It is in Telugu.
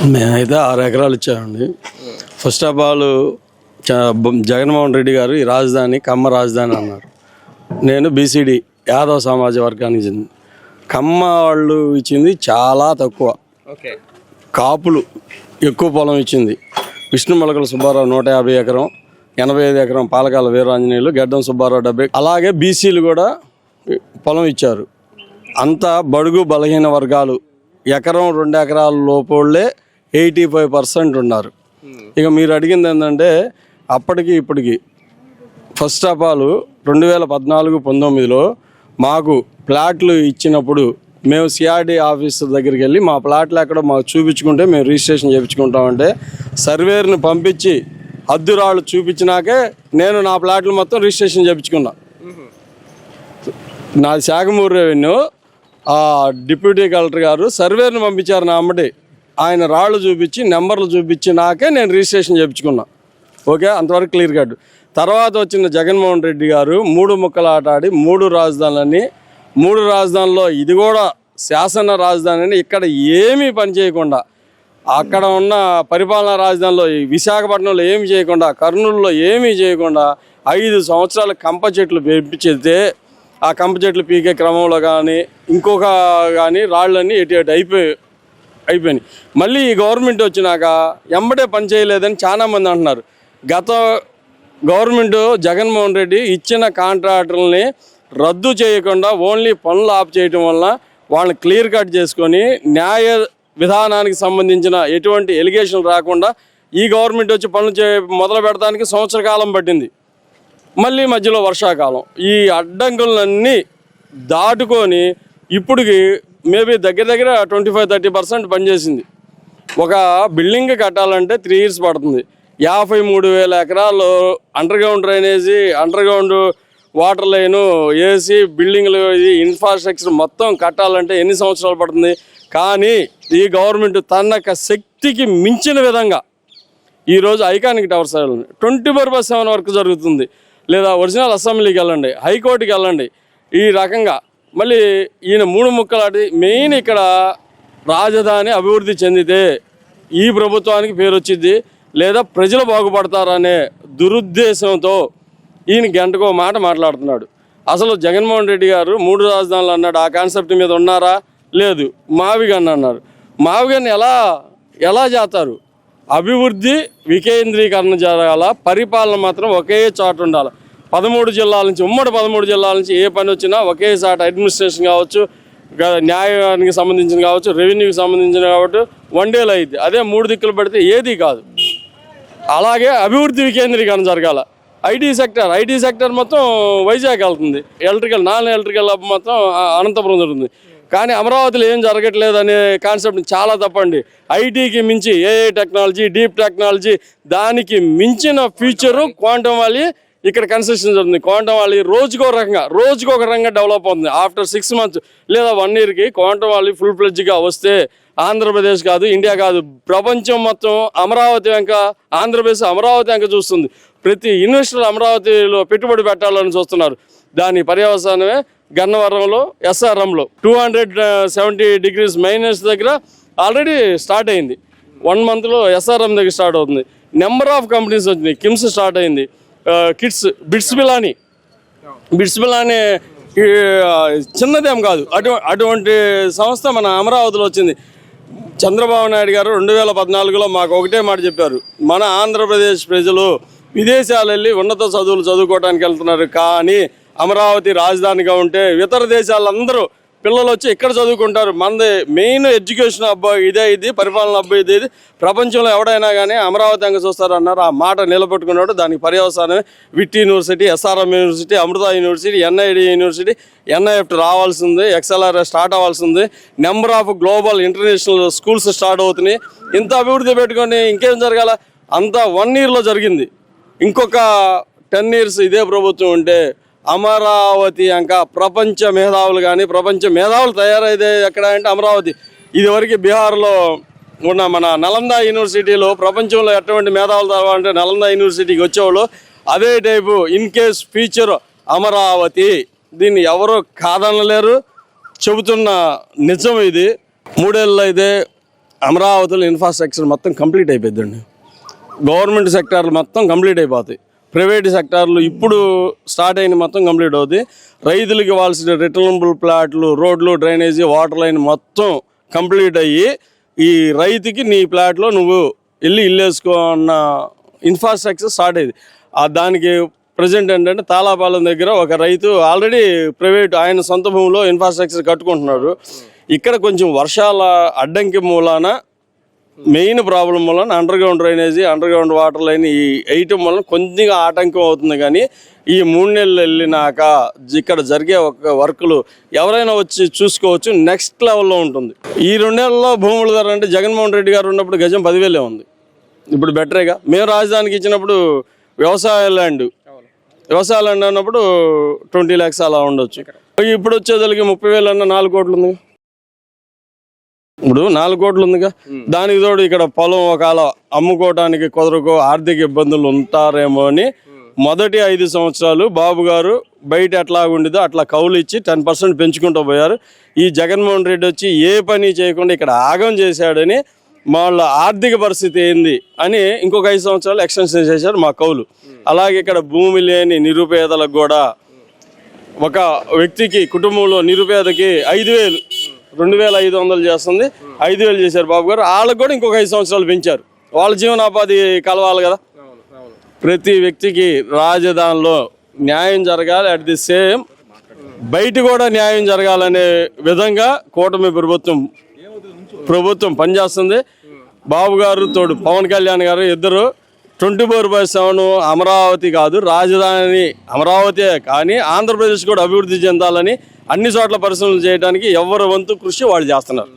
మేమైతే 6 ఎకరాలు ఇచ్చామండి. First of all Jaganmohan Reddy గారు ఈ రాజధాని కమ్మ రాజధాని అన్నారు. నేను బీసీడీ యాదవ సమాజ వర్గానికి చెంది. కమ్మ వాళ్ళు ఇచ్చింది చాలా తక్కువ, కాపులు ఎక్కువ పొలం ఇచ్చింది. విష్ణు మొలకల సుబ్బారావు 150 ఎకరం, 85 ఎకరం పాలకాల వీరాంజనేయులు, గడ్డం సుబ్బారావు 70. అలాగే బీసీలు కూడా పొలం ఇచ్చారు. అంతా బడుగు బలహీన వర్గాలు ఎకరం 2 ఎకరాల లోపలే 85% ఉన్నారు. ఇక మీరు అడిగింది ఏంటంటే అప్పటికి ఇప్పటికి ఫస్ట్ ఆఫ్ ఆల్ 2014-19లో మాకు ప్లాట్లు ఇచ్చినప్పుడు మేము సిఆర్డీ ఆఫీసర్ దగ్గరికి వెళ్ళి మా ప్లాట్లు ఎక్కడో మాకు చూపించుకుంటే మేము రిజిస్ట్రేషన్ చేయించుకుంటామంటే సర్వేర్ని పంపించి హద్దురాళ్ళు చూపించినాకే నేను నా ప్లాట్లు మొత్తం రిజిస్ట్రేషన్ చేయించుకున్నా. నాది శాఖమూరు రెవెన్యూ. డిప్యూటీ కలెక్టర్ గారు సర్వేర్ని పంపించారు నా అమ్మటి. ఆయన రాళ్ళు చూపించి నెంబర్లు చూపించి నాకే నేను రిజిస్ట్రేషన్ చేయించుకున్నా. ఓకే, అంతవరకు క్లియర్ కట్. తర్వాత వచ్చిన జగన్మోహన్ రెడ్డి గారు 3 ముక్కలు ఆటాడి 3 రాజధానులని, 3 రాజధానుల్లో ఇది కూడా శాసన రాజధాని అని ఇక్కడ ఏమీ పని చేయకుండా, అక్కడ ఉన్న పరిపాలనా రాజధానిలో విశాఖపట్నంలో ఏమి చేయకుండా, కర్నూలులో ఏమీ చేయకుండా 5 సంవత్సరాల కంప చెట్లు పెంపించేస్తే ఆ కంప చెట్లు పీకే క్రమంలో కానీ ఇంకొక కానీ రాళ్ళన్నీ ఎటు అయిపోయినాయి. మళ్ళీ ఈ గవర్నమెంట్ వచ్చినాక ఎంబడే పని చేయలేదని చాలామంది అంటున్నారు. గత గవర్నమెంట్ జగన్మోహన్ రెడ్డి ఇచ్చిన కాంట్రాక్టర్లని రద్దు చేయకుండా ఓన్లీ పనులు ఆఫ్ చేయటం వలన వాళ్ళని క్లియర్ కట్ చేసుకొని న్యాయ విధానానికి సంబంధించిన ఎటువంటి ఎలిగేషన్ రాకుండా ఈ గవర్నమెంట్ వచ్చి పనులు మొదలు పెడతానికి సంవత్సర కాలం పట్టింది. మళ్ళీ మధ్యలో వర్షాకాలం. ఈ అడ్డంకులన్నీ దాటుకొని ఇప్పటికి మేబీ దగ్గర 25-30% పనిచేసింది. ఒక బిల్డింగ్ కట్టాలంటే 3 years పడుతుంది. 53,000 ఎకరాలు under ground drainage, under ground water line AC బిల్డింగ్లు, ఇది ఇన్ఫ్రాస్ట్రక్చర్ మొత్తం కట్టాలంటే ఎన్ని సంవత్సరాలు పడుతుంది? కానీ ఈ గవర్నమెంట్ తన శక్తికి మించిన విధంగా ఈరోజు ఐకానిక్ టవర్స్ 24/7 వర్క్ జరుగుతుంది. లేదా ఒరిజినల్ అసెంబ్లీకి వెళ్ళండి, హైకోర్టుకి వెళ్ళండి. ఈ రకంగా మళ్ళీ ఈయన 3 ముక్కలాటి మెయిన్ ఇక్కడ రాజధాని అభివృద్ధి చెందితే ఈ ప్రభుత్వానికి పేరు వచ్చింది, లేదా ప్రజలు బాగుపడతారనే దురుద్దేశంతో ఈయన గంటకో మాట మాట్లాడుతున్నాడు. అసలు జగన్మోహన్ రెడ్డి గారు 3 రాజధానులు అన్నాడు. ఆ కాన్సెప్ట్ మీద ఉన్నారా? లేదు. మావిగన్ అన్నారు. మావిగన్ ఎలా చేస్తారు? అభివృద్ధి వికేంద్రీకరణ జరగాల, పరిపాలన మాత్రం ఒకే చోట ఉండాలి. 13 జిల్లాల నుంచి, ఉమ్మడి 13 జిల్లాల నుంచి ఏ పని వచ్చినా ఒకే చోట అడ్మినిస్ట్రేషన్ కావచ్చు, న్యాయానికి సంబంధించిన కావచ్చు, రెవెన్యూకి సంబంధించిన కాబట్టి 1 day అయింది. అదే 3 దిక్కులు పెడితే ఏది కాదు. అలాగే అభివృద్ధి వికేంద్రీకరణ జరగాల. ఐటీ సెక్టర్ మొత్తం వైజాగ్ వెళ్తుంది. నాన్ ఎలక్ట్రికల్ మొత్తం అనంతపురం జరుగుతుంది. కానీ అమరావతిలో ఏం జరగట్లేదు అనే కాన్సెప్ట్ చాలా తప్పండి. ఐటీకి మించి ఏఐ టెక్నాలజీ, డీప్ టెక్నాలజీ, దానికి మించిన ఫ్యూచరు క్వాంటమ్ వ్యాలీ ఇక్కడ కన్స్ట్రక్షన్ జరుగుతుంది. క్వాంటమ్ వ్యాలీ రోజుకో రకంగా డెవలప్ అవుతుంది. ఆఫ్టర్ 6 months లేదా 1 yearకి క్వాంటమ్ వ్యాలీ ఫుల్ ఫ్లెడ్జ్గా వస్తే ఆంధ్రప్రదేశ్ కాదు, ఇండియా కాదు, ప్రపంచం మొత్తం అమరావతి వెంక, ఆంధ్రప్రదేశ్ అమరావతి వెంక చూస్తుంది. ప్రతి ఇన్వెస్టర్ అమరావతిలో పెట్టుబడి పెట్టాలని చూస్తున్నారు. దాని పర్యవసానమే గన్నవరంలో ఎస్ఆర్ఎంలో 270 degrees మైనస్ దగ్గర ఆల్రెడీ స్టార్ట్ అయింది. 1 monthలో ఎస్ఆర్ఎం దగ్గర స్టార్ట్ అవుతుంది. నెంబర్ ఆఫ్ కంపెనీస్ వచ్చినాయి. కిమ్స్ స్టార్ట్ అయింది. బిట్స్ బిలానీ చిన్నదేం కాదు, అటువంటి సంస్థ మన అమరావతిలో వచ్చింది. చంద్రబాబు నాయుడు గారు 2014లో మాకు ఒకటే మాట చెప్పారు, మన ఆంధ్రప్రదేశ్ ప్రజలు విదేశాలు వెళ్ళి ఉన్నత చదువులు చదువుకోవడానికి వెళ్తున్నారు, కానీ అమరావతి రాజధానిగా ఉంటే ఇతర దేశాలందరూ పిల్లలు వచ్చి ఇక్కడ చదువుకుంటారు. మనది మెయిన్ ఎడ్యుకేషన్ అబ్బాయి ఇదే, ఇది పరిపాలన అబ్బాయి ఇది, ప్రపంచంలో ఎవడైనా కానీ అమరావతి అంగ చూస్తారు అన్నారు. ఆ మాట నిలబెట్టుకున్నాడు. దానికి పర్యవసానమే VIT university, SRM university, Amrita university, NID university, NIFT రావాల్సింది, ఎక్స్ఎల్ఆర్ స్టార్ట్ అవ్వాల్సింది. Number of global international schools start అవుతున్నాయి. ఇంత అభివృద్ధి పెట్టుకొని ఇంకేం జరగాల? అంతా 1 yearలో జరిగింది. ఇంకొక 10 years ఇదే ప్రభుత్వం ఉంటే అమరావతి అంక ప్రపంచ మేధావులు కానీ, ప్రపంచ మేధావులు తయారైతే ఎక్కడ అంటే అమరావతి. ఇదివరకు బీహార్లో ఉన్న మన నలంద యూనివర్సిటీలో ప్రపంచంలో ఎటువంటి మేధావులు తయారంటే నలంద యూనివర్సిటీకి వచ్చేవాళ్ళు. అదే type in case future Amaravati. దీన్ని ఎవరో కాదనలేరు, చెబుతున్న నిజం ఇది. 3 ఏళ్ళు అయితే అమరావతిలో ఇన్ఫ్రాస్ట్రక్చర్ మొత్తం కంప్లీట్ అయిపోద్దండి. గవర్నమెంట్ సెక్టార్లు మొత్తం కంప్లీట్ అయిపోతాయి. ప్రైవేట్ సెక్టార్లు ఇప్పుడు స్టార్ట్ అయిన మొత్తం కంప్లీట్ అవుతాయి. రైతులకు ఇవ్వాల్సిన రిటర్నబుల్ ప్లాట్లు, రోడ్లు, డ్రైనేజీ, వాటర్ లైన్ మొత్తం కంప్లీట్ అయ్యి ఈ రైతుకి నీ ప్లాట్లో నువ్వు ఇల్లు వేసుకో అన్న ఇన్ఫ్రాస్ట్రక్చర్ స్టార్ట్ అయ్యింది. దానికి ప్రజెంట్ ఏంటంటే తాళాపాలెం దగ్గర ఒక రైతు ఆల్రెడీ ప్రైవేట్ ఆయన సొంత భూమిలో ఇన్ఫ్రాస్ట్రక్చర్ కట్టుకుంటున్నాడు. ఇక్కడ కొంచెం వర్షాల అడ్డంకి మూలాన, మెయిన్ ప్రాబ్లం వలన under ground drainage, under ground water line ఈ వేయటం వలన కొద్దిగా ఆటంకం అవుతుంది. కానీ ఈ 3 నెలలు వెళ్ళినాక ఇక్కడ జరిగే ఒక వర్కులు ఎవరైనా వచ్చి చూసుకోవచ్చు, నెక్స్ట్ లెవెల్లో ఉంటుంది. ఈ 2 నెలల్లో భూముల ధర అంటే జగన్మోహన్ రెడ్డి గారు ఉన్నప్పుడు గజం 10,000 ఉంది. ఇప్పుడు బెటరేగా. మేము రాజధానికి ఇచ్చినప్పుడు వ్యవసాయ ల్యాండ్ అన్నప్పుడు 20 lakhs అలా ఉండొచ్చు. ఇప్పుడు వచ్చేదానికి 30,000 అన్న 4 కోట్లు ఉంది. ఇప్పుడు 4 కోట్లు ఉందిగా. దానికి తోడు ఇక్కడ పొలం ఒకవేళ అమ్ముకోవడానికి కుదరకో ఆర్థిక ఇబ్బందులు ఉంటారేమో అని మొదటి 5 సంవత్సరాలు బాబు గారు బయట ఎట్లా ఉండేదో అట్లా కౌలు ఇచ్చి 10% పెంచుకుంటూ పోయారు. ఈ జగన్మోహన్ రెడ్డి వచ్చి ఏ పని చేయకుండా ఇక్కడ ఆగం చేశాడని వాళ్ళ ఆర్థిక పరిస్థితి ఏంది అని ఇంకొక 5 సంవత్సరాలు ఎక్స్టెన్షన్ చేశారు మా కౌలు. అలాగే ఇక్కడ భూమి లేని నిరుపేదలకు కూడా ఒక వ్యక్తికి కుటుంబంలో నిరుపేదకి 5,000 2,500 చేస్తుంది. 5,000 చేశారు బాబు గారు. వాళ్ళకు కూడా ఇంకొక 5 సంవత్సరాలు పెంచారు. వాళ్ళ జీవనోపాధి కలవాలి కదా. ప్రతి వ్యక్తికి రాజధానిలో న్యాయం జరగాలి. అట్ ది సేమ్ బయట కూడా న్యాయం జరగాలనే విధంగా కూటమి ప్రభుత్వం పనిచేస్తుంది. బాబు గారు తోడు పవన్ కళ్యాణ్ గారు ఇద్దరు 24/7 అమరావతి కాదు, రాజధాని అమరావతి కానీ ఆంధ్రప్రదేశ్ కూడా అభివృద్ధి చెందాలని అన్ని చోట్ల పరిశ్రమలు చేయడానికి ఎవరి వంతు కృషి వాళ్ళు చేస్తున్నారు.